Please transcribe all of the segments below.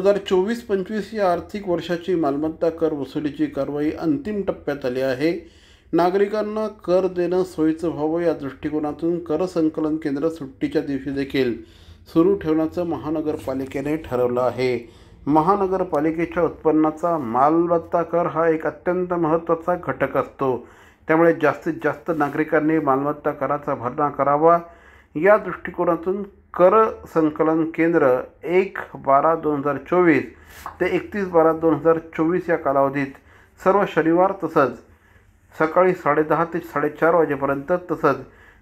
2024-25 या आर्थिक वर्षाची मालमत्ता कर वसुलीची कारवाई अंतिम टप्प्यात आली आहे. नागरिकांना कर देणं सोयीचं व्हावं या दृष्टिकोनातून कर संकलन केंद्र सुट्टीच्या दिवशी देखील सुरू ठेवण्याचं महानगरपालिकेने ठरवलं आहे. महानगरपालिकेच्या उत्पन्नाचा मालमत्ता कर हा एक अत्यंत महत्त्वाचा घटक असतो. त्यामुळे जास्तीत जास्त नागरिकांनी मालमत्ता कराचा भरणा करावा या दृष्टिकोनातून कर संकलन केंद्र 1/12/2024 ते 31/12/2024 या कालावधीत सर्व शनिवार तसंच सकाळी 10:30 ते 4:30 वाजेपर्यंत तसंच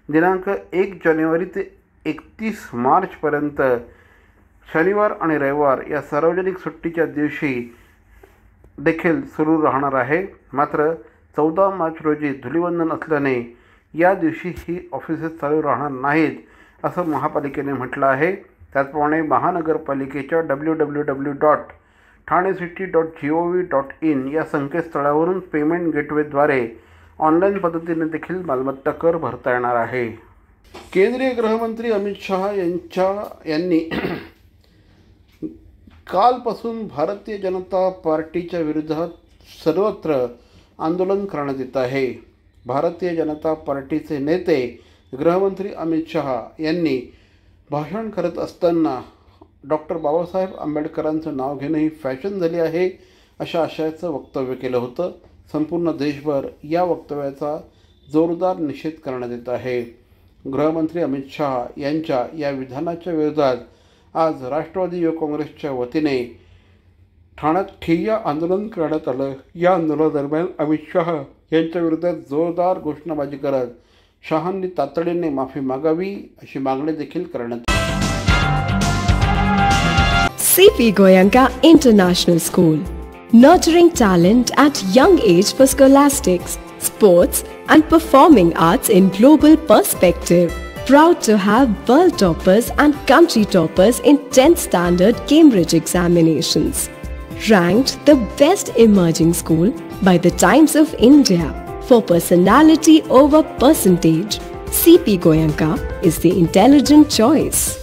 दिनांक 1 जानेवारी ते 31 मार्चपर्यंत शनिवार आणि रविवार या सार्वजनिक सुट्टीच्या दिवशी देखील सुरू राहणार आहे. मात्र 14 मार्च रोजी धुलीवंदन असल्याने या दिवशी ही ऑफिसेस चालू राहणार नाहीत असं महापालिकेने म्हटलं आहे. त्याचप्रमाणे महानगरपालिकेच्या www.thanecity.gov.in या संकेतस्थळावरून पेमेंट गेटवेद्वारे ऑनलाईन पद्धतीने देखील मालमत्ता कर भरता येणार आहे. केंद्रीय गृहमंत्री अमित शहा यांनी कालपासून भारतीय जनता पार्टीच्या विरोधात सर्वत्र आंदोलन करण्यात येत आहे. भारतीय जनता पार्टीचे नेते गृहमंत्री अमित शहा यांनी भाषण करत असताना डॉक्टर बाबासाहेब आंबेडकरांचं नाव घेणं ही फॅशन झाली आहे अशा आशयाचं वक्तव्य केलं होतं. संपूर्ण देशभर या वक्तव्याचा जोरदार निषेध करण्यात येत आहे. गृहमंत्री अमित शहा यांच्या या विधानाच्या विरोधात आज राष्ट्रवादी युवक काँग्रेसच्या वतीने ठाण्यात ठिय्या आंदोलन करण्यात आलं. या आंदोलनादरम्यान अमित शहा यांच्या विरोधात जोरदार घोषणाबाजी करत शहांनी तातडीने माफी मागावी अशी मागणी देखील करण्यात आली. CP Goenka International School, nurturing talent at young age for scholastics, sports and performing arts in global perspective. Proud to have world toppers and country toppers in 10th standard Cambridge examinations. Ranked the best emerging school by the Times of India for personality over percentage. CP Goenka is the intelligent choice.